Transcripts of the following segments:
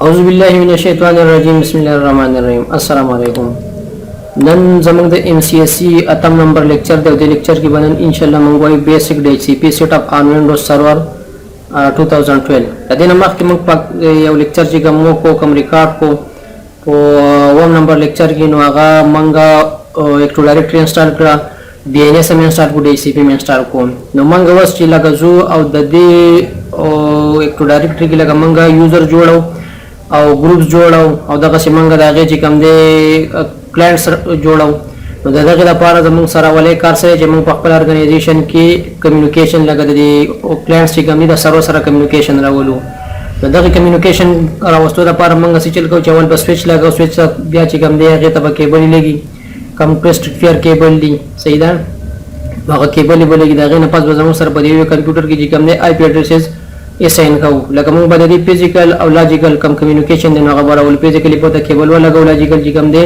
औज़ुबिल्लाहि मिनश्शैतानिर्रजीम बिस्मिल्लाहिर्रहमानिर्रहीम अस्सलाम वालेकुम। नन जमंग द MCSE अतम नंबर लेक्चर दे लेक्चर की बनन इंशाल्लाह मंगवाई basic DHCP setup on Windows server 2012 तदे नमक की मंग यो लेक्चर जी गमो को कम रिकॉर्ड को तो वन नंबर लेक्चर की नोगा मंगा एक तो डायरेक्टरी इंस्टॉल करा DNS में इंस्टॉल को DHCP में इंस्टॉल को नो मंगा वस ची लगा जो और ददे एक तो डायरेक्टरी की लगा मंगा यूजर जोड़ो और ग्रुप्स जोड़ो और दगा से मंगा दागे जी कम दे क्लाइंट्स जोड़ो तो दादा के पारा जमंग सारा वाले कार से जमंग पक्कल ऑर्गेनाइजेशन की कम्युनिकेशन लगा दे क्लाइंट्स की कमी दा सर्वर सारा कम्युनिकेशन रावलो दादा की कम्युनिकेशन करा वस्तु दा पारा मंगा सिचल को चावल बस स्विच लगा स्विच बिया ची कम दे आगे तब केबल लेगी कंप्रेस्ड फेयर केबल ली सही दा वहाँ केबल ही बोलेगी दागे न पास बजाऊं सर बदे हुए कंप्यूटर की जी कम दे IP एड्रेसेस एसाइन खाऊ लगा मंग बदे फिजिकल और लॉजिकल कम कम्युनिकेशन देना खबर और फिजिकली पता केबल वाला गौ लॉजिकल जी कम दे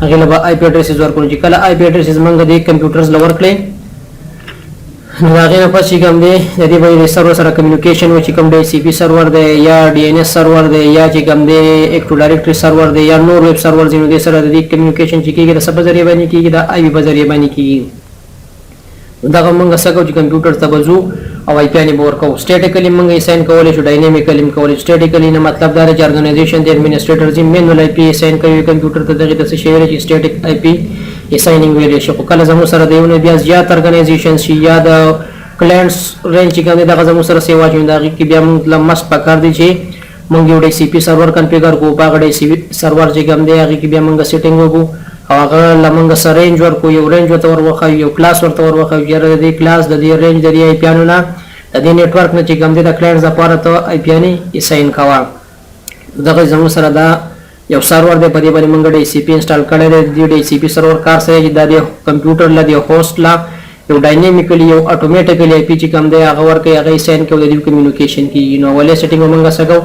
अगले लबा IP एड्रेसेस वर्क जी कला IP एड्रेसेस मंग दे कंप्यूटर्स लवर क्ले लागे न पास जी कम दे यदि भाई सर्वर सारा कम्युनिकेशन वो चिकम दे CP सर्वर दे या DNS सर्वर दे या चिकम दे एक टू डायरेक्टरी सर्वर दे या नोर वेब सर्वर जिनो दे सर दे कम्युनिकेशन चिकी के सब जरिए बनी की दा IP बजरिए बनी की दागा मंग सको जी कंप्यूटर तबजू और IP ने बोर को स्टैटिकली मंग assign college dynamically college statically न मतलब दार ऑर्गेनाइजेशन दे एडमिनिस्ट्रेटर जी मैनुअल IP असाइन करी कंप्यूटर त दगे दस शेयर जी स्टैटिक IP असाइनिंग वेरिएशन को कल जमो सर देवने बियास या ऑर्गेनाइजेशन सी या द क्लाइंट्स रेंज की कने दागा जमो सर सेवा जुंदा की बिया मतलब मस्त पकार दीजिए मंग योडे CP सर्वर कॉन्फ़िगर को पागड़े CP सर्वर जी गम दे आगे की बिया मंग सेटिंग हो अगर लमंग सर रेंज वर को यो रेंज वर वखा यो क्लास वर तवर वखा यार दे क्लास द रेंज द IP ना द नेटवर्क न चिकम दे द क्लाइंट्स द पार तो IP ने असाइन खावा दागा जमो सर दा यो सर्वर दे बदी बदी मंग DHCP इंस्टॉल करे दे DHCP सर्वर कार से द कंप्यूटर ला दे होस्ट ला यो डायनेमिकली यो ऑटोमेटिकली IP चिकम दे अगर के अगर असाइन के दे कम्युनिकेशन की नो वाले सेटिंग मंग सको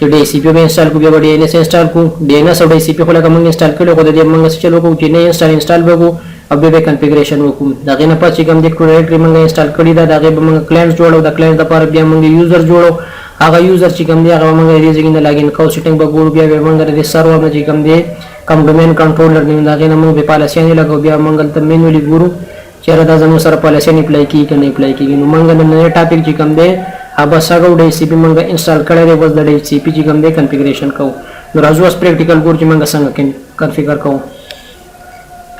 जो DHCP में इंस्टॉल को बिया DNS इंस्टॉल को DNS और DHCP को लगा मंग इंस्टॉल करे को दे मंग चलो को जिने इंस्टॉल बगो अब बे कॉन्फ़िगरेशन को दागे न पास चिकम दे डायरेक्टरी मंग इंस्टॉल करी दा दागे मंग क्लाइंट्स जोड़ो द क्लाइंट द पर बिया मंग यूजर जोड़ो आगा यूजर चिकम दे आगा मंग रेजिंग द लॉगिन को सेटिंग बगो बिया मंग दे सर्वर में चिकम दे कम डोमेन कंट्रोलर ने दागे न मंग पॉलिसी ने लगो बिया मंगल त मैनुअली गुरु चेहरा दा जमो सर पॉलिसी ने अप्लाई की नहीं अप्लाई की मंग ने टॉपिक चिकम दे अब सगो DHCP मंग इंस्टॉल करे रे बस DHCP चिकम दे कॉन्फ़िगरेशन को राजुस प्रैक्टिकल गुरु मंग संग कॉन्फ़िगर को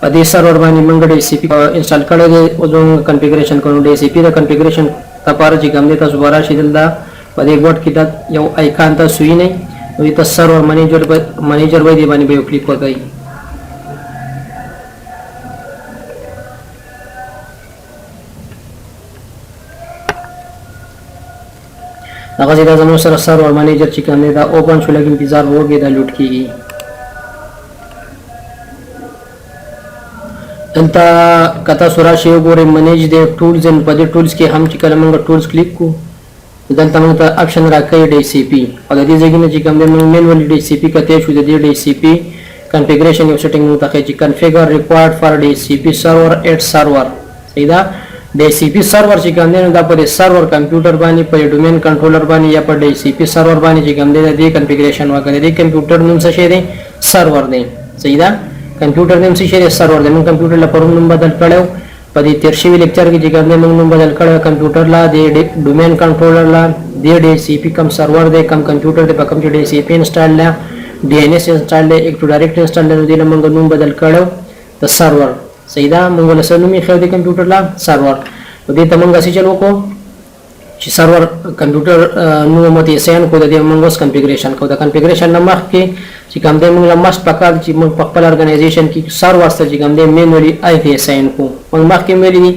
अदे सर्वर बानी मंग DHCP इंस्टॉल करे रे ओजो कॉन्फ़िगरेशन को DHCP द कॉन्फ़िगरेशन तपार चिकम दे त सुबारा शिदलदा बदे बट की द यो आइकन त सुई नहीं वही त सर्वर मैनेजर वही बानी बे क्लिक कर गई अगर सीधा जमो सर सर्वर मैनेजर चिकन दे दा ओपन छुले की इंतजार हो गया लूट की अंता कथा सुराशी गोरे मैनेज दे टूल्स एंड बजे टूल्स के हम चिकन मंग टूल्स क्लिक को दंता मंग ऑप्शन रखा है DHCP और दे जगह में चिकन दे मैनुअली DHCP का तेज हो दे DHCP कॉन्फ़िगरेशन यो सेटिंग में तक configure required for DHCP server at server सीधा DHCP सर्वर चिकन दे दा पर सर्वर कंप्यूटर बानी पर डोमेन कंट्रोलर बानी या पर DHCP सर्वर बानी चिकन दे कॉन्फ़िगरेशन वगैरह दे कंप्यूटर नेम से शेयर सर्वर दे सीधा कंप्यूटर नेम से शेयर सर्वर दे कंप्यूटर ला पर नंबर बदल कड़ो पदी 13वीं लेक्चर की चिकन दे नंबर बदल कड़ो कंप्यूटर ला दे डोमेन कंट्रोलर ला दे DHCP कम सर्वर दे कम कंप्यूटर दे कम DHCP इंस्टॉल ला DNS इंस्टॉल दे एक टू डायरेक्ट इंस्टॉल दे नंबर नंबर बदल कड़ो द सर्वर सीधा मंगल सनुमी खेल दे कंप्यूटर ला सर्वर तो दे तमंगा से चलो को सर्वर कंप्यूटर नु मत असाइन को दे मंगोस कॉन्फ़िगरेशन को द कॉन्फ़िगरेशन नंबर के चिकम दे मंगला मस्त पकार ची मंग पक्कल ऑर्गेनाइजेशन की सर्वर वास्ते चिकम दे मैनुअली IP असाइन को मंग माख के मेली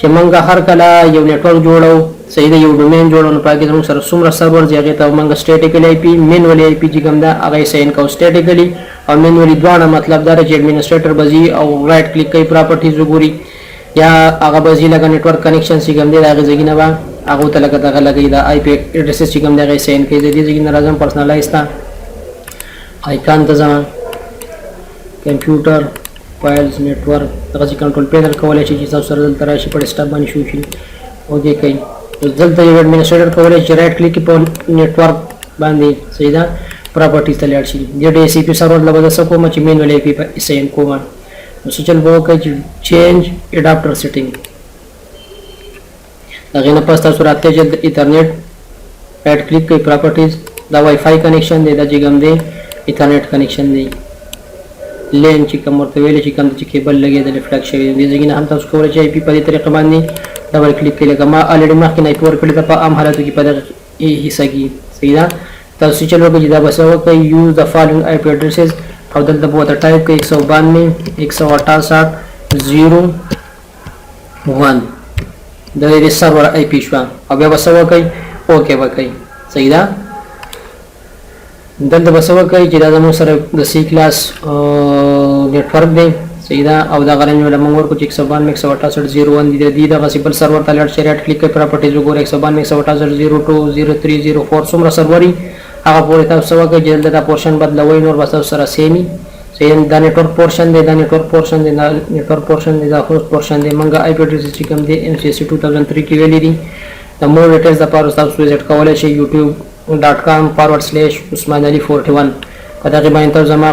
चे मंगा हर कला यो नेटवर्क जोड़ो सही दे यो डोमेन जोड़ो न पाके तुम सर सुमरा सर्वर जागे त मंग स्टैटिकली IP मैनुअली IP चिकम दा आगे असाइन को स्टैटिकली और मैनुअली द्वारा मतलब दार एडमिनिस्ट्रेटर बजी और राइट क्लिक कई प्रॉपर्टीज जोगुरी या आगा बजी लगा नेटवर्क कनेक्शन चिकम दे आगे जगी ना बा आगो तलक तक लगी दा IP एड्रेसेस चिकम दे असाइन के दे जगी ना राजम पर्सनलाइज था आइकन तजा कंप्यूटर फाइल्स नेटवर्क तक कंट्रोल पैनल कॉलेज की सब सरल तरह से पड़े स्टॉप बनी शुरू ओके कई तो जल्द एडमिनिस्ट्रेटर कॉलेज राइट क्लिक पर नेटवर्क बांधी सीधा پراپرټیز ته لاړ شي د ډي سی پی سرور له بده څه کوم چې مینوال آی پی په اساین کوم نو څه چل به وکړئ چې چینج اډاپټر سیټینګ هغې نه پس تاسو راتلی چې د ایترنیټ رایټ کلیک کوئ پراپرټیز دا وای فای کنیکشن دی دا چې کوم دی ایترنیټ کنیکشن دی لین چې کوم ورته ویلی چې کوم چې کیبل لګېدلی فلګ شوی دی دې ځای نه هم تاسو کولی چې آی پي په دې طریقه باندې ډبل کلیک کړئ لکه ما الریډي مخکې نه آی پي ورکړې ده په عام حالاتو کې په دغه حصه کې صحیح ده تاسو چل وکړئ چې دا به څه وکړئ یوز د فالوینګ آی پي اډرسز او دلته به ورته ټایپ کړئ 192.168.0.1 د دې سرور آی پي شوه او بیا به څه وکړئ اوکې به کوئ صحیح ده دلته به څه وکړئ چې دا زموږ سره د سی کلاس نیټورک دی صحیح ده او دا غرنج ولا موږ ورکو چې 192.168.0.1 دی د دې دغسې بل سرور ته لاړ شئ رایټ کلیک کړئ پراپرټیز وګورئ 192.168.0.2 0304 څومره سرور وي هغه پورې تاسو څه وکړئ چې دلته دا پورشن بدلوئ نور به تاسو سره سیم وي صحیح دا نیټورک پورشن دی دا نیټورک پورشن دی دا نیټورک پورشن دی دا هوسټ پورشن دی موږ آی پي اډرس چې کوم دی MCSC 2003 کې ویلي دي د مور ډیټیلز لپاره تاسو وزټ کولی شئ youtube.com/Usman Ali 41 په دغه باندې تاسو زما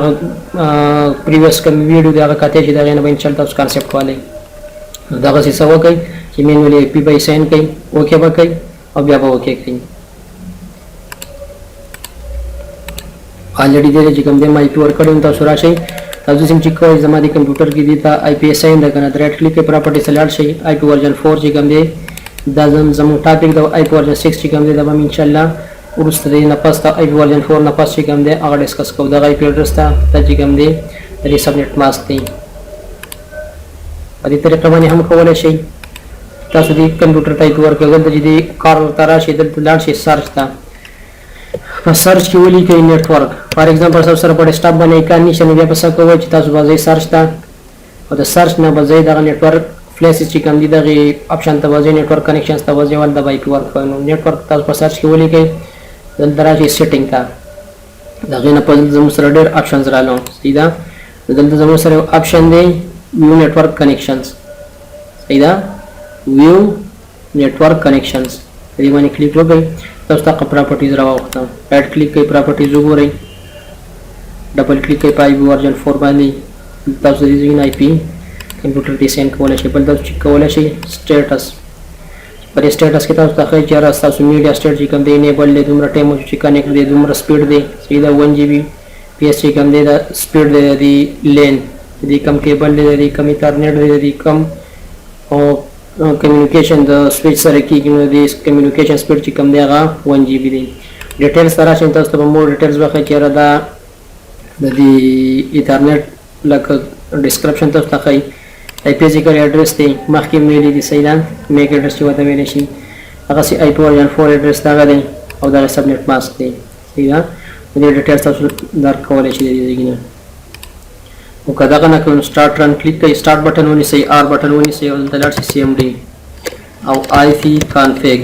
پریویس کوم ویډیو دی هغه کته چې دغه نه باندې چل تاسو کانسپټ والی دغه څه وکړئ چې مینولی آی پي به ساين کړئ اوکې به کوئ او بیا به اوکې کړئ الریډي دې چې کوم دی ما آی پي ورکړی تاسو راشئ تاسو سم چې کوئ زما د کمپیوټر کې دی ته آی پي ساين ده کنه رایټ کلیک کړئ پراپرټي ته لاړ شئ آی پي ورژن 4 چې کوم دی دا زموږ ټاپک د آی پي ورژن 6 چې کوم دی دا به ان شاء الله وروسته د نه پس ته آی پي ورژن 4 نه پس چې کوم دی هغه ډسکس کوو دغه آی پي اډرس ته دا چې کوم دی د سبنیټ ماسک دی په دې طریقه باندې هم کولی شئ تاسو د کمپیوټر ته آی پي ورکړئ دلته چې د کار ته راشئ دلته لاړ شئ سرچ ته په سرچ کې ولیکئ نیټورک فار ایگزامپل تاسو سره په ډیسکټاپ باندې ایکان نشته نو بیا به څه کوئ چې تاسو به ځئ سرچ ته او د سرچ نه به ځئ دغه نیټورک فلیسز چې کوم دي دغه اپشن ته به ځئ نیټورک کنیکشنز ته به ځئ ول د آی پي ورکوئ نو نیټورک تاسو په سرچ کې ولیکئ دلته راشئ سیټینګ ته د هغې نه پس زموږ سره ډېر آپشنز رالو صحیح ده دلته زموږ سره یو آپشن دی ویو نیټورک کنیکشنز صحیح ده ویو نیټورک کنیکشنز په دې باندې کلیک وکړئ تاسو ته پراپرټیز راوخته رایټ کلیک کوئ پراپرټیز وګورئ ډبل کلیک کوئ په آی پي ورژن 4 باندې تاسو د دې آی پي کمپیوټر ته ساين کولی شئ بل تاسو چیک کولی شئ سټیټس پر سټیټس کې تاسو ته ښایي چې تاسو میډیا سټیټ چې کوم دی انیبل دی دومره ټایم چې کنیکټ دی دومره سپیډ دی صحیح ده 1 GB PS چې کوم دی دا سپیډ دی د لین د کم کیبل دی د کم ایترنیټ دی د کم او کمیونیکیشن د سویچ سره کېږي نو د کمیونیکیشن سپیډ چې کوم دی هغه 1 GB دی ډیټیلز ته راشئ تاسو ته به مور ډیټیلز وښایي چې دا د دې ایترنیټ لکه ډسکرپشن تاسو ته ښایي آی پي فزیکل ایډرس دی مخکې ویلي دي صحیح ده میک ایډرس چې ورته ویلی شي هغسې آی پي ورژن 4 ایډرس دغه دی او دغه سبنیټ ماسک دی صحیح ده د دې ډیټیلز تاسو درک کولی شئ د دې ځای نه او که دغه نه کوئ نو سټارټ رن کلیک کوئ سټارټ بټن ونیسئ آر بټن ونیسئ او دلته لاړ شئ CMD او آی پي کانفیګ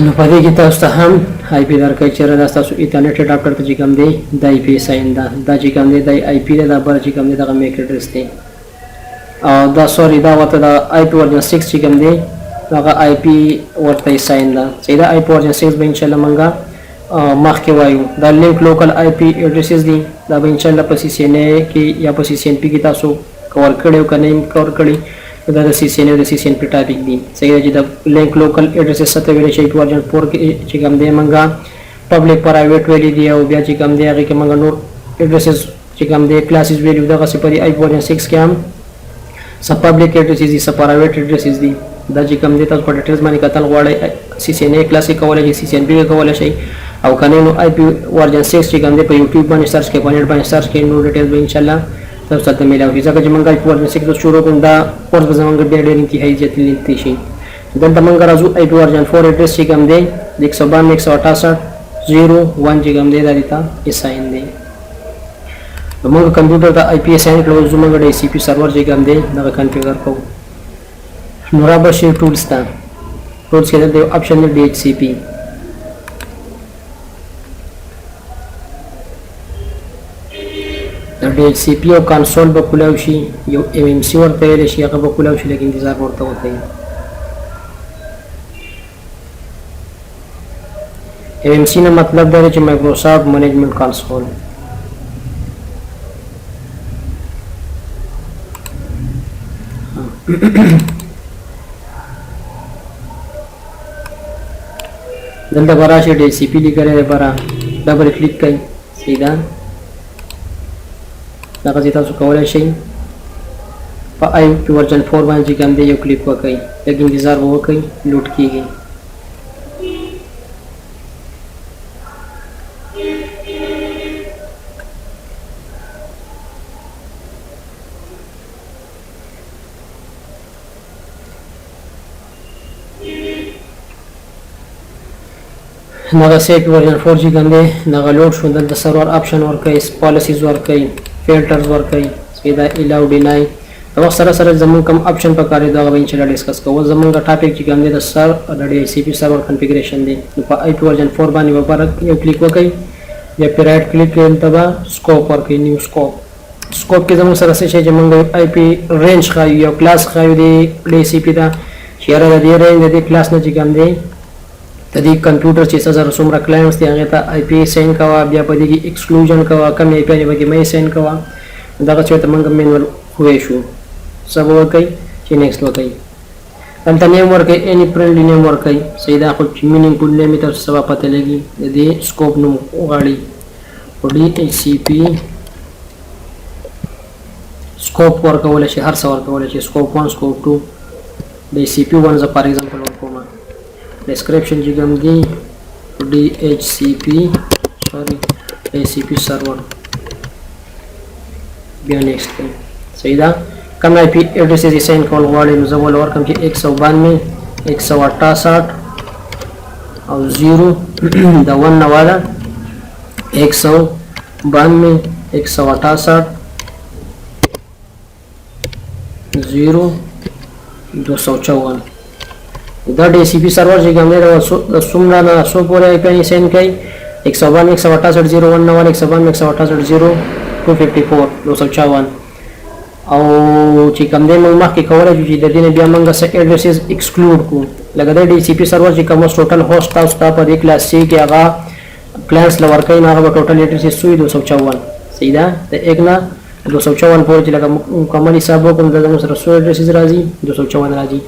نو په دې کې تاسو ته هم آی پي درکوي چېرې دا ستاسو ایترنیټ اډاپټر ته چې کوم دی د آی پي ساين ده دا چې کوم دی د آی پي دی دا بل چې کوم دی دغه میک ایډرس دی او دا سوري دا ورته د آی پي ورژن 6 چې کوم دی هغه آی پي ورته ساين ده صحیح ده آی پي ورژن 6 به انشاءالله موږ مخکې وایو دا لینک لوکل آی پي ایډرسز دي دا به انشاءالله په CCNA کې یا په CCNP کې تاسو کور کړی او که نه یې کور کړی دا د CCNA او د CCNP ټاپک دي صحیح ده چې د لینک لوکل ایډرسز څه ته ویلی شي په ورژن 4 کې چې کوم دی موږ پبلک پرایویټ ویلی دی او بیا چې کوم دی هغې کې موږ نور ایډرسز چې کوم دی کلاسز ویلیو دغسې په دې آی پي ورژن 6 کې هم څه پبلک ایډرسز دي څه پرایویټ ایډرسز دي دا چې کوم دی تاسو په ډیټیلز باندې کتل غواړئ CCNA کلاس یې کولی شئ CCNP یې کولی شئ او که نه نو آی پي ورژن 6 چې کوم دی په یوټیوب باندې سرچ کړئ په نیټ باندې سرچ کړئ نور ډیټیلز به انشاءالله تاسو ته میلاوي ځکه چې موږ آی پي ورژن 6 شروع کوم دا کورس به زموږ ډېر ډېر انتهایي زیات لینتي شي دلته موږ راځو آی پي ورژن 4 ایډرس چې کوم دی د 192.168.0.1 چې کوم دی دا دې ته ساين دی نو موږ کمپیوټر ته آی پي ساين کړو زموږ د سی پي سرور چې کوم دی دغه کنفیګر کوو نو را به شي ټولز ته ټولز کې دلته یو آپشن دی DHCP د DHCP او کنسول به کولاو شي یو MMC ورته ویلی شي هغه به کولاو شي لکه انتظار ورته وکړئ MMC نه مطلب دا چې مایکروسافټ منیجمنت کنسول. دلته براشي DCP لیکل دی برا ډبل کلیک کړئ سیدا دا چې تاسو کولای شئ په IP ورژن 4 باندې کوم دی یو کلیک وکړئ لږ انتظار وکړئ لوډ کیږي. نغه سیټ ورژن 4 چې کوم دی نغه لوډ شو دلته سرور آپشن ورکړئ پالیسیز ورکړئ فلټرز ورکړئ سیدا الاو ډینای او سره سره زمون کوم آپشن په کار دی دا به ان شاء الله ډیسکس کوو. زمونږ ټاپک چې کوم دی د سر د DHCP سرور کنفیګریشن دی په IP ورژن 4 باندې وبره یو کلیک وکړئ یا په رائټ کلیک کړئ تبا سکوپ ورکړئ نیو سکوپ کې زمون سره څه شي چې موږ IP رینج خایو یو کلاس خایو دی DHCP دا چې را د دې رینج د کلاس نه چې کوم دی د دې کمپیوټر چې سره څومره کلاینټس دي هغه ته IP سین کوا بیا په دې کې ایکسکلوژن کوا کم IP نه بګي مې سین کوا دا چې ته موږ مینول خوې شو سب ورکړئ چې نیکسټ وکړئ دلته نیم ورکړئ اني فرندلی نیم ورکړئ سیدا خو مینینګ کول نیم ته سبا پته لګي د دې سکوپ نو غاړي DHCP سکوپ ورکول شي هر څور ورکول شي سکوپ 1 سکوپ 2 DHCP 1 ز فار ایگزامپل ورکوم description چې کوم دی DHCP server بیا نیکسټ کړئ سیدا کوم IP ایڈریس یې سین کول غواړئ نو زه ول ورکم چې 192 168 او 0 دا 1 نواله 192 168 0 254 دا DHCP سرور چې کوم دی دا څومره نه سو پورې IP سین کوي 192 168 0 1 1 192 168 0 254 254 او چې کوم دی موږ مخکې کولای شو چې د دې نه بیا موږ څه ایډریسز ایکسکلود کو لکه د DHCP سرور چې کوم ټوټل هوست تاسو ته په دې کلاس C کې هغه کلاینټس لور کوي نه هغه ټوټل ایډریسز 254 سیدا د 1 نه 254 پورې چې لکه مکمل حساب وکړو دا موږ سره 100 ایډریسز راځي 254 راځي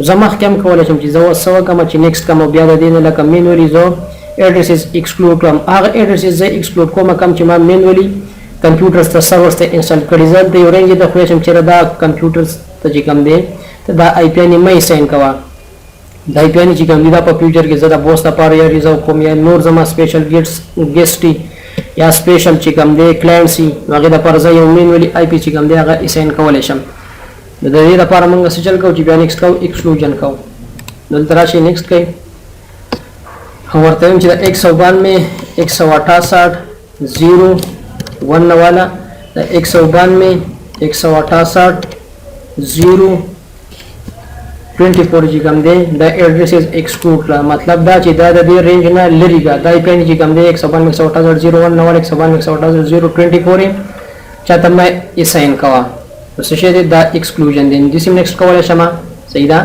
زما کم کولای شم چې زه وسو کوم چې نیکسټ کوم بیا د دې نه لکه مینولی زو ایډریسز ایکسکلود کوم هغه ایډریسز زه ایکسکلود کوم کم چې ما مینولی کمپیوټرز ته سرورز ته انسټال کړی زه د یو رینج د خو شم چې دا کمپیوټرز ته چې کوم دی ته دا IP نه مې سین کوا دا IP نه چې کوم دی دا په فیوچر کې زه دا بوستا پاره یا ریزو کوم یا نور زما سپیشل ګیسټي یا سپیشل چې کوم دی کلاینټ سي هغه د پر ځای یو مینولی IP چې کوم دی هغه سین کولای شم د دې لپاره موږ څه چل کوو چې بیا نیکسټ کوو ایکسکلوژن کوو دلته راشي نیکسټ کوي ورته چې 192 168 0 1 والا 192 168 0 24 چې کوم دی دا ایډریسز ایکسکلود کړه مطلب دا چې دا د دې رینج نه لري دا IP چې کوم دی 192 168 0 1 192 168 0 24 چاته مې اساین کوا څه شي دا ایکسکلوژن دی د سیم نیکسټ کولای شم سیدا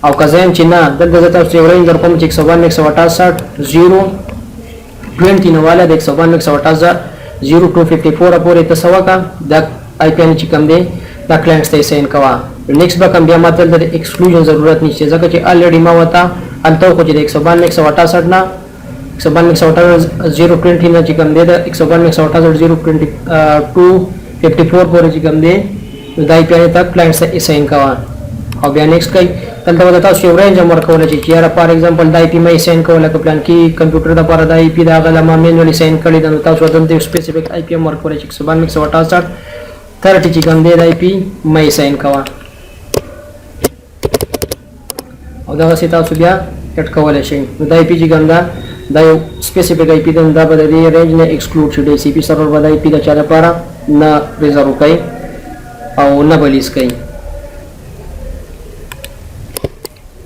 او کزم چې نه دلته تاسو یو رینج درکوم چې 192 168 0 20 نو والا د 192 168 0254 پورې تاسو کا دا IP چې کوم دی دا کلاینټس ته سین کوا نیکسټ به کوم بیا ماته د ایکسکلوژن ضرورت نشته ځکه چې الریډي ما وتا انته خو چې 192 168 نه 192 168 020 نه چې کوم دی دا 192 168 024 پورې چې کوم دی دا IP ته کلاینټس ته سین کوا او بیا نیکسټ کوي دلته تاسو یو رینج امر کولای چې یاره فار ایگزامپل دا IP مې سین کوله که پلان کې کمپیوټر د لپاره دا IP دا غلا ما مینولی سین کړی دا تاسو دلته سپیسیفیک IP امر کولای چې 192 168 30 چې کوم دی دا IP مې سین کوا او دا څه تاسو بیا کټ کولای شئ دا IP چې کوم دا یو سپیسیفیک IP دا به د رینج نه ایکسکلود شي DHCP سرور به دا IP د چا لپاره نه ریزرو کوي او نه بلیس کوي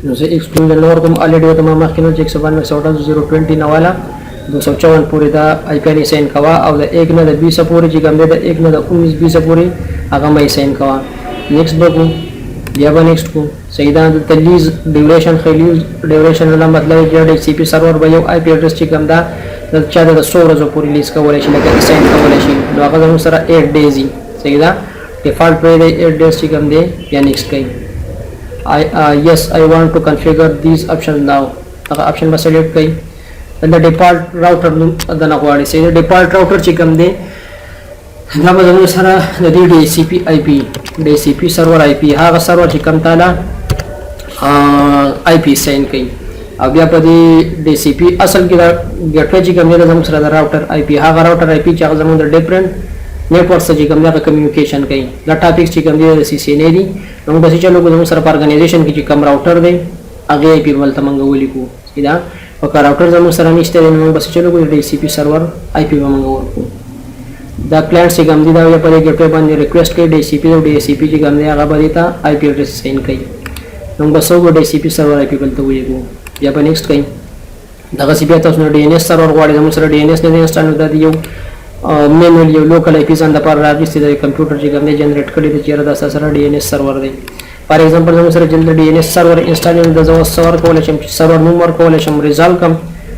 نو زه ایکسکلوژن نور کوم الریډي ته ما مخکې نو 192 020 نواله 254 پورې دا IP نه سین کوا او د 1 نه د 20 پورې چې کوم دی د 1 نه د 19 20 پورې هغه مې سین کوا نیکسټ بګو بیا به نیکسټ کو صحیح ده. د لیز ډیوریشن خلیز ډیوریشن دا مطلب چې ډي سي پی سرور به یو آی پی ایډرس چې کوم دا چا د 100 ورځې پورې لیز کولای شي لکه اساین کولای شي نو هغه زموږ سره 8 ډیز صحیح ده. ډیفالت پرې دی 8 ډیز چې کوم دی یا نیکسټ کوي yes I want to configure these options now هغه اپشن به سلیکټ کوي. د ډیفالت راوټر د نه غواړي صحیح ده. ډیفالت راوټر چې کوم دی دا به زموږ سره د دې ډي سي پی آی پی ډي سي پی سرور آی پی هغه سرور چې کوم تعالی آی پی ساين کوي او بیا په دې ډي سي پی اصل کې دا ګټوي چې کوم دی زموږ سره د راوټر آی پی هغه راوټر آی پی چې هغه زموږ د ډیفرنٹ نیټورک سره چې کوم دی کمیونیکیشن کوي. دا ټاپکس چې کوم دی د سی سی نه دي نو به چې چلو زموږ سره په ارګنایزیشن کې چې کوم راوټر دی هغه آی پی ولته منغو لیکو سیدا او که راوټر زموږ سره نشته نو به چې چلو ډي سي پی سرور آی پی منغو ورکو. دا کلاینټ چې کوم دی دا په دې ګټوي باندې ریکوست کوي ډي سی پی او ډي سی پی چې کوم دی هغه باندې ته آی پی ایډرس ساين کوي نو به سو ډي سی پی سرور آی پی بلته ویګو یا په نیکسټ کوي. دا سی بي تاسو نو ډي ان اس سرور غواړئ زموږ سره ډي ان اس نه انسټال د یو مینوال یو لوکل آی پی ځان د پر راغستې د کمپیوټر چې کوم دی جنریټ کړی دی چې دا سره ډي ان اس سرور دی. فار ایگزامپل زموږ سره جن ډي ان اس سرور انسټال د زو سرور کولای شم چې سرور نومبر کولای شم ریزالو کم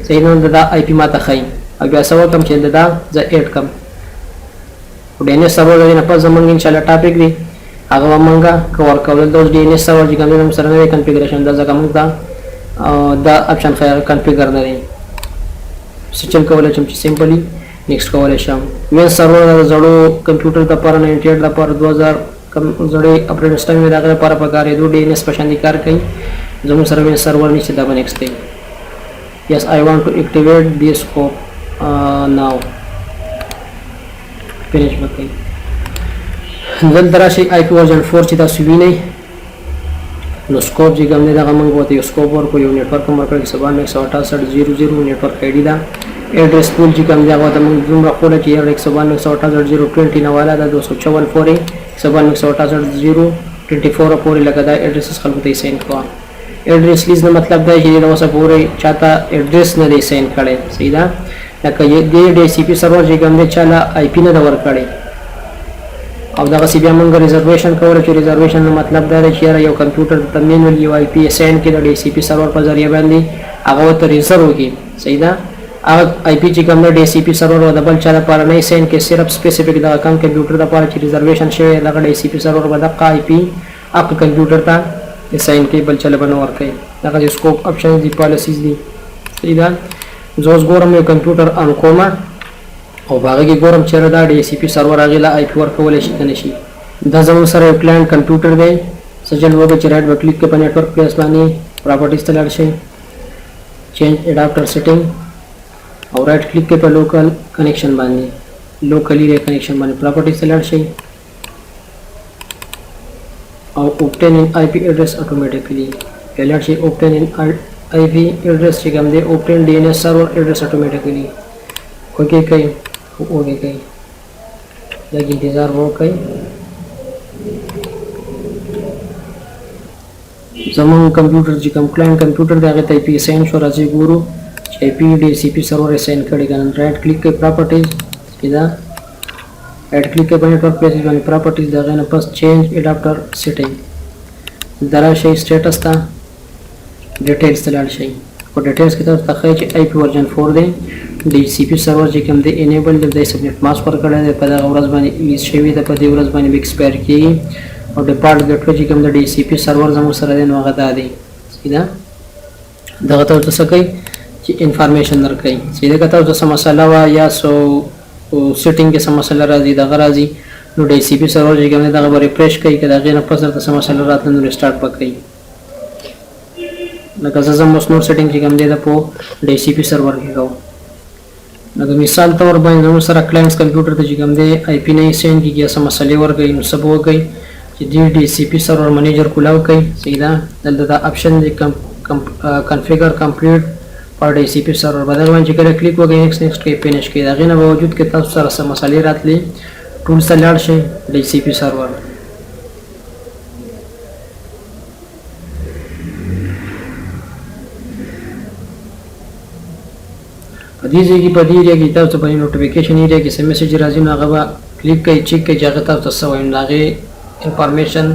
صحیح نو د آی پی ماته خای او بیا سو کم چې دا ز 8 کم ډي ان اس سرور د نه په زمونږ ان شاء الله ټاپک دی هغه مونږه کور کول د ډي ان اس سرور چې کوم دی سره نه کنفیګریشن دا ځکه موږ دا اپشن خیر کنفیګر نه دی سچن کولای شم چې سمپلی نیکسټ کولای شم. وین سرور د زړو کمپیوټر د پر 98 د پر 2000 کم زړې اپریټینګ سیستم د هغه لپاره پکارې دوه ډي ان اس په شان دي کار کوي زموږ سره وین سرور نشته دا به نیکسټ دی. yes I want to activate this scope now finish وکړئ. دلته راشي آی پی ورژن 4 چې تاسو وینئ نو سکوپ چې کوم دی دا موږ وته یو سکوپ ورکو یو نیټورک ورکړو 192.168.0.0 نیټورک آی ډی دا ایډرس پول چې کوم دی هغه ته موږ دومره خو چې 192.168.0.20 نه والا دا 254 پورې 192.168.0.24 پورې لګا دا ایډرس خلکو ته سین کوه. ایډرس لیز نو مطلب دا چې دا اوسه پورې چاته ایډرس نه دی سین کړي صحیح ده. لکه دې ډي سی پی سرور چې کوم دی چاله آی پی نه ور کړي او دا سی بیا موږ ریزرویشن کوو چې ریزرویشن نو مطلب دا دی چې یو کمپیوټر ته مینوال یو آی پی ساين کې د ډي سی پی سرور په ذریعہ باندې هغه ته ریزرو کی صحیح ده. هغه آی پی چې کوم د ډي سی پی سرور او د بل چا لپاره نه ساين کې صرف سپیسیفیک د کم کمپیوټر لپاره چې ریزرویشن شوی د ډي سی پی سرور باندې د آی پی اپ کمپیوټر ته ساين کې بل چا لپاره ور کوي. دا د سکوپ اپشن دی پالیسیز دي صحیح ده. زوس ګورم یو کمپیوټر ان کومه او باغ کې ګورم چې دا ډي سی پی سرور هغه لا آی پی ورکول شي کنه شي. دا زموږ سره یو کلاینټ کمپیوټر دی سجل وګ چې رائټ کلیک کې په نیټورک پلیس باندې پراپرټیز ته لاړ شئ چینج اډاپټر سیټینګ او رائټ کلیک کې په لوکل کنیکشن باندې لوکلی ری کنیکشن باندې پراپرټیز ته لاړ شئ او اوبټین ان آی پی ایډرس اتوماتیکلی لاړ شئ اوبټین ان آی پی ایډرس چې کوم دی اوبټین ډي ان اس سرور ایډرس اتوماتیکلی اوکے کوي اوکے کوي دا انتظار وکړئ. زمون کمپیوټر چې کوم کلاینټ کمپیوټر دی هغه ته آی پی ساين شو راځي ګورو چې آی پی ډي سی پی سرور ساين کړي کنه رائټ کلیک کې پراپرټیز کیدا رائټ کلیک کې باندې پلیس باندې پراپرټیز دا غنه پس چینج اډاپټر سیټینګ درا شي سټیټس تا ډیټیلز ته لاړ شي او ډیټیلز کې تاسو ته چې آی پی ورژن 4 دی ډي سی پی سرور چې کوم دی انیبل دی سبنیټ ماس پر کړه دی په دا ورځ باندې لیز شوی دی په دې ورځ باندې ایکسپایر کیږي او ډیپارټ ګټو چې کوم د ډي سی پی سرور زموږ سره دی نو هغه دا دی سیدا دغه تاسو څه کوي چې انفارمیشن درکړي سیدا کته تاسو مسله وا یا سو سیټینګ کې سم مسله راځي دغه راځي نو ډي سی پی سرور چې کوم دغه ریفریش کوي کله غیر په سر تاسو مسله راتلو نو ریسټارټ وکړي لکه زما مسنور سیټینګ چې کوم دی د په ډي سی پی سرور کې کوم لکه مثال تور باندې زموږ سره کلاینټس کمپیوټر ته چې کوم دی آی پی نه ساين کیږي سم مسله ورکړي نو سبو کوي چې ډي سی پی سرور منیجر کولاو کوي سیدا دلته دا اپشن دی کنفیګر کمپلیټ پر ډي سی پی سرور بدل باندې کله کلیک وکړئ نیکسټ کې فینیش کې دا غنه باوجود کې تاسو سره سم مسلې راتلې ټول سره لاړ شي ډي سی پی سرور په دې ځای کې په دې ایریا کې تاسو په نوټیفیکیشن ایریا کې سم میسج راځي نو هغه کلیک کوئ چیک کوئ چې هغه تاسو څه وایي هغه انفارمیشن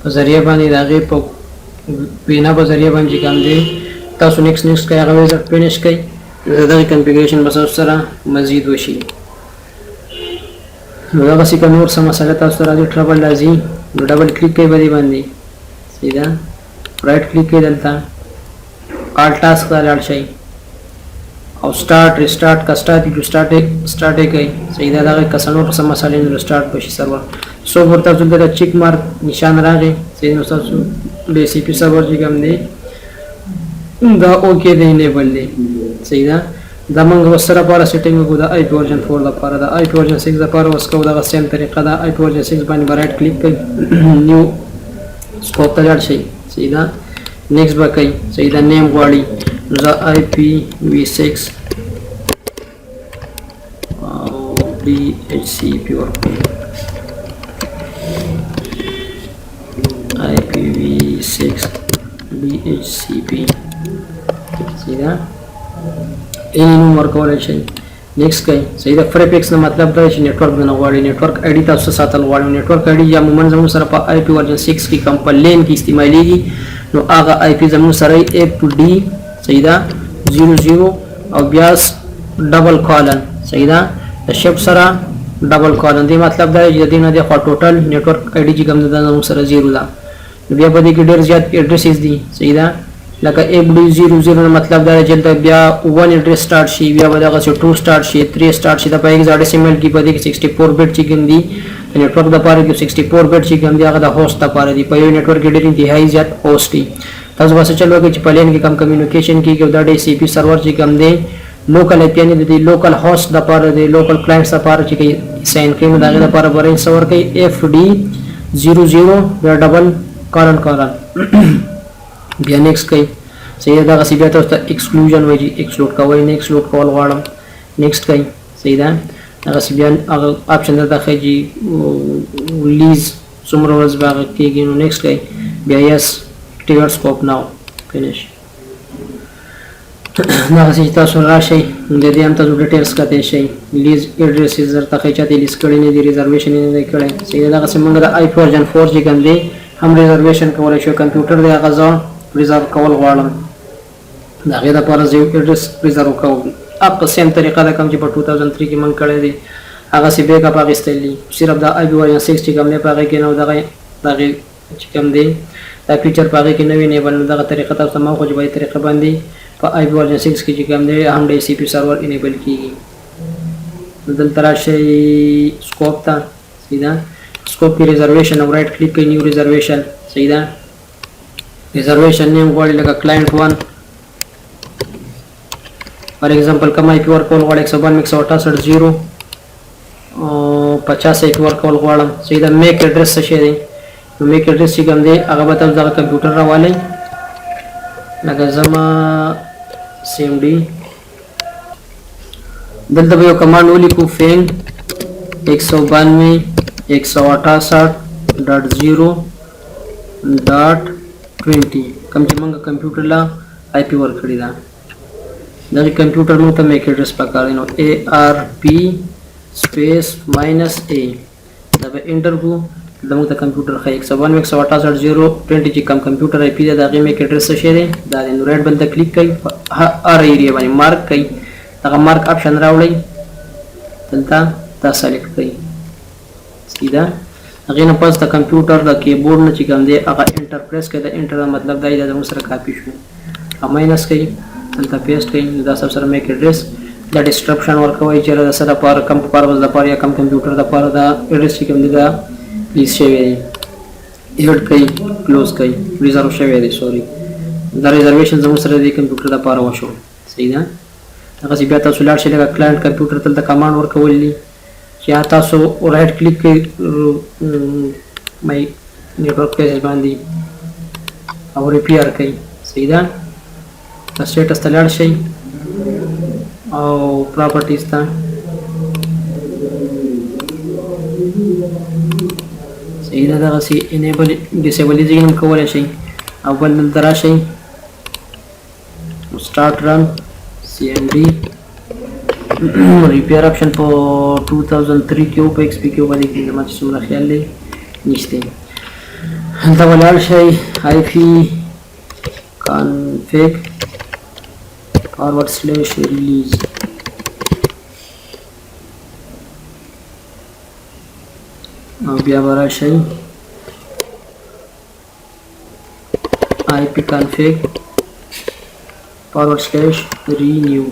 په ذریعہ باندې هغه په وینا په ذریعہ باندې کوم دی تاسو نیکسټ کوي هغه وزټ فینیش کوي دا کنفیګریشن بس سره مزید وشي نو دا څه کوم نور سم مسله تاسو راځي ټرابل راځي نو ډبل کلیک کوي باندې سیدا رائټ کلیک کوي دلته آل ټاسک لاړ شي او سٹارٹ ریسٹارٹ کا سٹارٹ کوي سیدا دا کسانو سم مسله نو سٹارټ بشي سرور سو ورته د چیک مارک نشان راغی سیدا تاسو د سی پی سرور چې کوم دی دا اوکے دی انیبل دی سیدا دا موږ سره لپاره سیټینګ کو دا آی پی ورژن 4 لپاره دا آی پی ورژن 6 لپاره اوس کو دا سیم طریقه دا آی پی ورژن 6 باندې رائټ کلیک کړئ نیو سکوپ ته لاړ شئ سیدا نیکسټ به کوي سیدا نیم غواړي دا آی پی وی 6 او D H C P ورکړئ IPv6 DHCP سیدا این نمبر کولای شي نیکسټ کوي سیدا پریفکس نو مطلب دا چې نیټورک نه غواړي نیټورک آی ډی تاسو ساتل غواړي نیټورک آی ډی یا موږ زموږ سره په آی پی ورژن 6 کې کوم په لین کې استعماليږي نو هغه آی پی زموږ سره اف ډی سیدا 00 او بیا ډبل کالن سیدا د شپ سره ډبل کالن دی مطلب دا چې د دې نه د ټوټل نیټورک آی ډی چې کوم د زموږ سره 0 ده بیا په دې کې ډېر زیات ایډریسز دي سیدا لکه FD00 مطلب دا چې د بیا 1 ایډریس سٹارټ شي بیا به دغه 2 سٹارټ شي 3 سٹارټ شي د په هیکساډیسیمل کې په دې کې 64 بیٹ چې کوم دي نیټورک د پاره کې 64 بیٹ چې کوم دي هغه د هوست لپاره دی په یو نیټورک کې ډېر انتهایی زیات هوست دي تاسو واسه چلو کې چې په لین کې کم کمیونیکیشن کې دا ډي سی پی سرور چې کوم دی لوکل آی پی ان د لوکل هوست د پاره دی لوکل کلاینټس لپاره چې ساين کوي دا د لپاره برین سرور کوي FD00 یا ډبل کارن بیا نیکسټ کوي سیدا دا غسی بیا تاسو ته ایکسکلوژن وایي ایکسکلود کوي نه ایکسکلود کول غواړم نیکسټ کوي سیدا دا غسی بیا هغه اپشن درته ښیي لیز څومره ورځ باغ کېږي نو نیکسټ کوي بیا یس اکټیویټ سکوپ ناو فینیش دا غسی تاسو راشئ د دې هم تاسو ډیټیلز کته شي لیز ایډریسز درته ښیي چې لیست کړي نه دي ریزرویشن نه کړي سیدا دا غسی موږ د آی پی ورژن 4 چې کوم دی هم ریزرویشن کولای شو کمپیوټر دی هغه ځان ریزرو کول غواړم دا غیر لپاره زه ایډریس ریزرو کوم اپ سیم طریقه دا کوم چې په 2003 کې من کړی دی هغه سی بیک اپ اغستلی صرف دا آی پی ورژن 6 چې کوم نه پاره کې نو دا چې کوم دی دا فیچر پاره کې نوی نه بل دا طریقه تاسو ما خو جوړی طریقه باندې په آی پی ورژن 6 کې چې کوم دی هم ډي سی پی سرور انیبل کیږي دلته راشي سکوپ ته سیدا سکوپ کې ریزرویشن او رائټ کلیک کوي نیو ریزرویشن سیدا ریزرویشن نیم غواړي لکه کلاینټ 1 فار ایگزامپل کوم آی پی ورکول غواړي 192.168.0 او 50 آی پی ورکول غواړم سیدا میک ایډریس څه شي دی نو میک ایډریس چې کوم دی هغه به تاسو د کمپیوټر راوالئ لکه زما سیم ډي دلته به یو کمانډ ولیکو فین 192.168.0.20 کوم چې موږ کمپیوټر لا آی پی ورکړی دا د کمپیوټر نو ته میک ایډریس پکاره نو ARP سپیس ماینس A دا به انټر کو دمو ته کمپیوټر خای 192.168.0.20 چې کوم کمپیوټر آی پی دا غي میک ایډریس څه دی دا د رائټ بل ته کلیک کړئ ار ایریا باندې مارک کړئ دا مارک اپشن راوړئ دلته دا سلیکټ کړئ سیدا هغه نه پس د کمپیوټر د کیبورډ نه چې کوم دی هغه انټر پریس کړئ دا انټر مطلب دا د موږ سره کاپی شو ماینس کړئ دلته پیسټ کړئ دا سره میک ایډریس دا ډسکرپشن ورکوي چې د سره لپاره کم پرپز لپاره یا کم کمپیوټر لپاره دا ایډریس چې کوم دی دا پلیز شوی دی ایډ کړئ کلوز کړئ ریزرو شوی دی سوري دا ریزرویشن زموږ سره د کمپیوټر لپاره وشو صحیح ده هغه بیا تاسو لاړ شئ لکه کلاینټ کمپیوټر ته د کمانډ ورکولې چې تاسو رائټ کلیک کړئ مای نیټورک پیج باندې او ریپیر کړئ صحیح ده سټیټس ته لاړ شئ او پراپرټیز ته صحیح ده دغه سي انیبل ډیسیبل هم کولای شئ او بل دلته راشئ start run cmd repair option په 2003 کې په XP کې باندې کې زما څومره خیال دی نشته هلته ولاړ شئ IP config /release او بیا براشي IP config /renew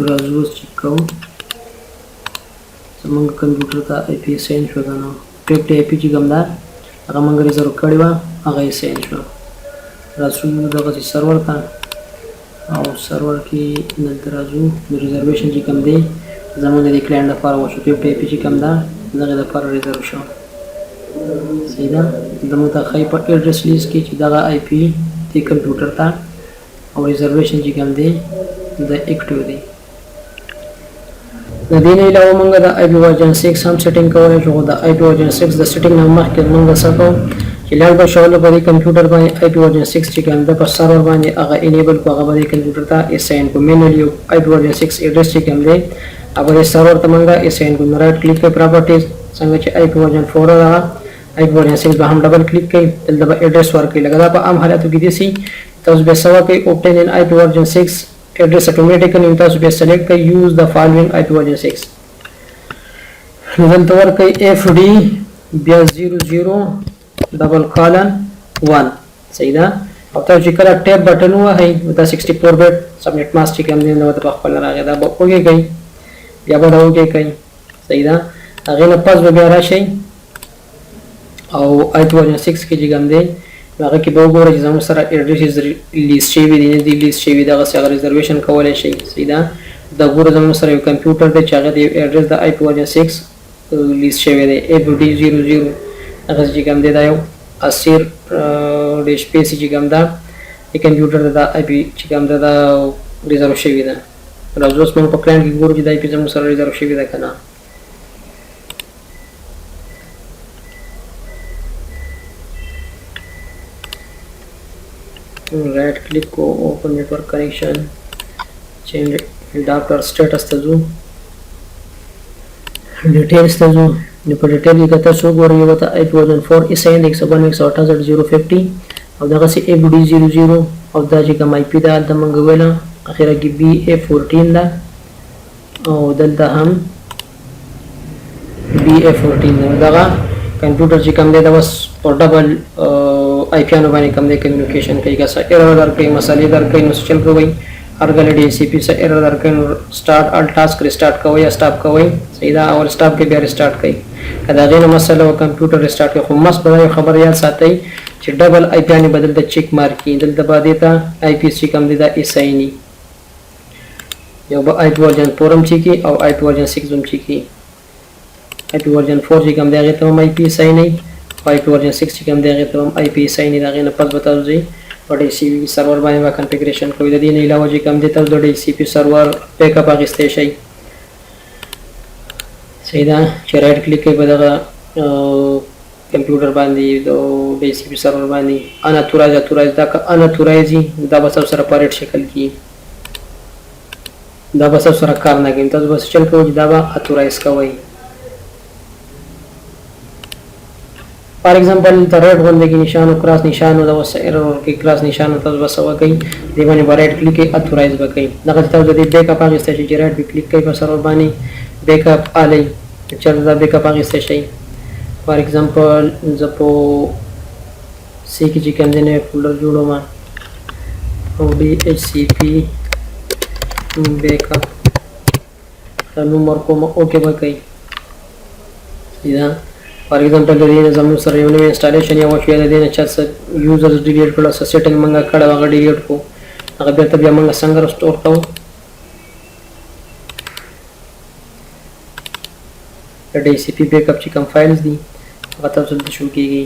راځو چیک کوو زمونږ کمپیوټر ته آی پی سین شو ده نو ټیپ ټي آی پی چې کوم ده هغه موږ ریزرو کړی وه هغه یې سین شو راځو دغسې سرور ته او سرور کې دلته راځو د ریزرویشن چې کوم دی زمونږ د کلاینټ لپاره وشو ټیپ ټي آی پي چې کوم ده دغې لپاره ریزرو شو صحیح ده زمونږ ته ښایي په ایډرس لیست کې چې دغه آی پي دې کمپیوټر ته او ریزرویشن چې کوم دی د اکټیو دی د دې نه علاوه موږ د آی پی ورژن 6 هم سیټینګ کولی شو د آی پی ورژن 6 د سیټینګ نه مخکې موږ څه کوو چې لاړ به شو په دې کمپیوټر باندې آی پی ورژن 6 چې کوم ده په سرور باندې هغه انیبل کړو هغه به دې کمپیوټر ته اساین کړو مینولی آی پی ورژن 6 ایډرس چې کوم دی هغه دې سرور ته موږ اساین کړو رائټ کلیک کوئ پراپرټیز څنګه چې آی پی ورژن 4 ده آی پی ورژن 6 به هم ډبل کلیک کوئ دلته به ایډرس ورکړئ لکه دا په عام حالاتو کې دي سي تاسو به سوا کوئ اوبټین ان آی پی ورژن 6 ایډرس اتوماتیکلی تاسو به سلیکټ کوئ یوز د فالوینګ آی پی ورژن 6 دلته ورکړئ FD بیا 00 ډبل کالن 1 صحیح ده او تاسو چې کله ټیپ بټن ووهئ دا 64 بیٹ سبمټ ماسک چې کوم دی نو ته په خپل راغی دا به وکړئ بیا به دا وکړئ صحیح ده هغې نه پس به بیا راشئ او آی پی ورژن 6 کې چې کوم دی هغه کې به وګورئ چې زموږ سره ایډرسز لیست شوي دي نه دي لیست شوي دغسې هغه ریزرویشن کولی شئ صحیح ده دا ګوره زموږ سره یو کمپیوټر دی چې هغه د ایډرس د آی پی ورژن 6 لیست شوی دی FD00 هغه چې کوم دی دا یو اسیر ډیش پیسي چې کوم ده د کمپیوټر د آی پی چې کوم ده دا ریزرو شوی ده راځو اوس موږ په کلاینټ کې ګورو چې د آی پی زموږ سره ریزرو شوی ده که نه right click को open network connection change adapter status ته ځو details ته ځو نو په ډیټیل کې کته څو ګورئ یو ته آی پی ورژن 4 اساین 192.168.050 او دغه سي FD00 او دا چې کوم آی پی ده د موږ ویله اخیره کې BA14 ده او دلته هم BA14 ده دغه کمپیوټر چې کوم دی دا بس پورټابل آی پی انو باندې کوم دی کمیونیکیشن کوي که څه ایرر درکوي مسلې درکوي نو چل کوئ هر کله ډي سی پی څه ایرر درکوي نو سٹارټ ال ټاسک ریسټارټ کوئ یا سټاپ کوئ صحیح ده اول سټاپ کې بیا ریسټارټ کوئ که د هغې نه مسله و کمپیوټر ریسټارټ کوي خو مست به دا یو خبر یاد ساتئ چې ډبل آی پی انې به دلته چیک مارک کړي دلته به دې ته آی پی چې کوم دی دا اسایني یو به آی پی ورژن 4 هم چیکي او آی پی ورژن 6 هم چیکي آی پی ورژن 4 چې کوم دی هغې ته هم آی پی اسایني او آی پی ورژن 6 چې کوم دی هغې ته هم آی پی اسایني د هغې نه پس به تاسو ځئ په ډي سی پي سرور باندې به کنفیګریشن کوئ د دې نه علاوه چې کوم دی تاسو د ډي سی پي سرور بیک اپ اخیستی شئ صحیح ده چې رایټ کلیک کوئ په دغه کمپیوټر باندې د ډي سی پي سرور باندې اناتورایز دا که اناتورایز وي دا به تاسو سره په ریډ شکل کې دا به تاسو سره کار نه کوي تاسو به چل کوئ چې دا به اتورایز کوئ فار ایگزامپل د ریډ غونډه کې نشان او کراس نشان او د وس ایرر کې کراس نشان تاسو بس وکړئ دی باندې رائټ کلیک کوئ اتورایز وکړئ دغه تاسو د بیک اپ اخیستی شئ چې رائټ کلیک کوئ په سرور باندې بیک اپ الی چې دا بیک اپ اخیستی شئ فار ایگزامپل زه په سی کې چې کوم دی نوی فولډر جوړوم او DHCP بیک اپ دا نوم ورکوم اوکې به کوئ دا فار ایگزامپل د دې نه زموږ سره یو نوی انسټالیشن یا وشو یا د دې نه چا څه یوزرز ډیلیټ کړو څه سیټنګ موږ کړی هغه ډیلیټ کړو هغه بېرته بیا موږ څنګه رسټور کوو د DHCP بیک اپ چې کوم فایلز دي هغه تاسو دلته شو کېږي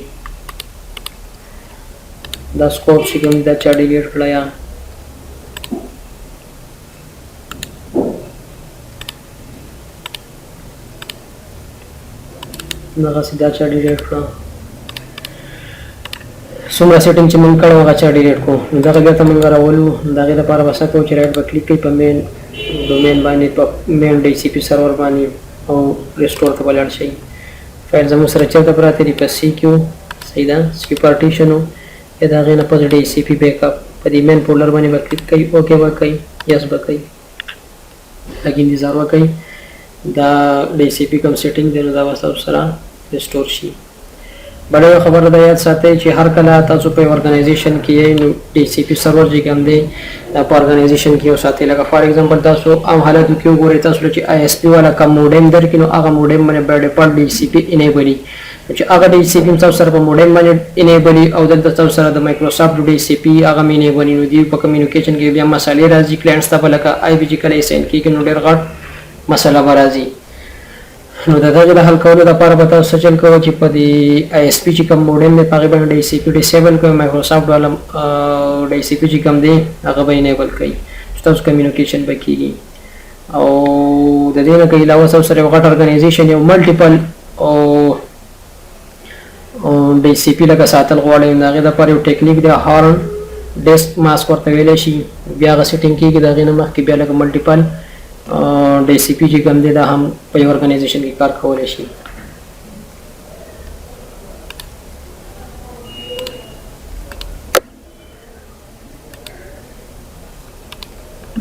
دا سکوپ چې کوم دا چا ډیلیټ کړی یا دغه سي دا چا ډیلیټ کړه څومره سیټینګ چې مونږ کړو هغه چا ډیلیټ کو دغه بیا ته مونږ راولو دغه لپاره بس کو چې رائټ کلیک کوي په مین ډومین باندې په مین ډي سی پی سرور باندې او ریسټور ته ولاړ شي فایل زموږ سره چلته پراته دی په سی کیو صحیح ده سی پارټیشن او دا غینه په ډي سی پی بیک اپ په دې مین فولډر باندې کلیک کوي اوکے وکړي یس وکړي لګین دي زار وکړي دا ډي سی پی کوم سیټینګ دی نو دا واسطه سره ریسټور شي بلې خبره ده یاد ساتئ چې هر کله تاسو په ارګنایزیشن کې نو ډي سی پی سرور چې کوم دی په ارګنایزیشن کې وساتئ لکه فار ایگزامپل تاسو عام حالاتو کې وګورئ تاسو چې آی اس پی والا کوم موډم درکې نو هغه موډم باندې بای ډیفالت ډي سی پی انیبل چې هغه ډي سی پی تاسو سره په موډم باندې انیبل او د تاسو سره د مایکروسافټ ډي سی پی هغه انیبل نو دی په کمیونیکیشن کې بیا مسالې راځي کلاینټس ته لکه آی بي جی کله سین کې نو ډېر غټ مسله راځي نو دا د حل کولو لپاره به تاسو چل کوئ چې په دې آی اس پی چې کوم موډم دی هغه باندې ډي سی پی ډیسیبل کوئ مایکروسافټ والا ډي سی پی چې کوم دی هغه به انیبل کوي چې تاسو کمیونیکیشن به کیږي او د دې نه کې علاوه تاسو سره یو غټ ارګنایزیشن یو ملټیپل او ډي سی پی لکه ساتل غواړئ نو هغه لپاره یو ټیکنیک دی هارن ډیسک ماسک ورته ویلی شي بیا هغه سیټینګ کیږي د هغې نه مخکې بیا لکه ملټیپل ډي سی پی چې کوم دی دا هم په یو ارګنایزیشن کې کار کولی شي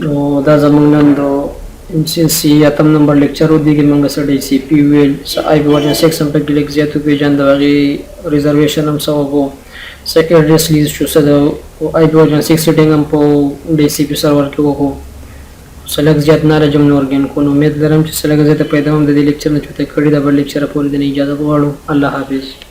نو دا زموږ نن د MCC اتم نمبر لیکچر و دیږي موږ سره ډي سی پی ویل آی بي ورژن 6 هم پکې لیک زیاتو پیژند هغې ریزرویشن هم څه وکړو څه ایډرس لیز شو څه د آی بي ورژن 6 سیټینګ هم په ډي سی پی سرور کې وکړو سلګ زیات نه راځم نور ګین کو امید لرم چې سلګ زیات پیدا هم د دې لیکچر نه چوته کړی دا بل لیکچر پورې د اجازه غواړو الله حافظ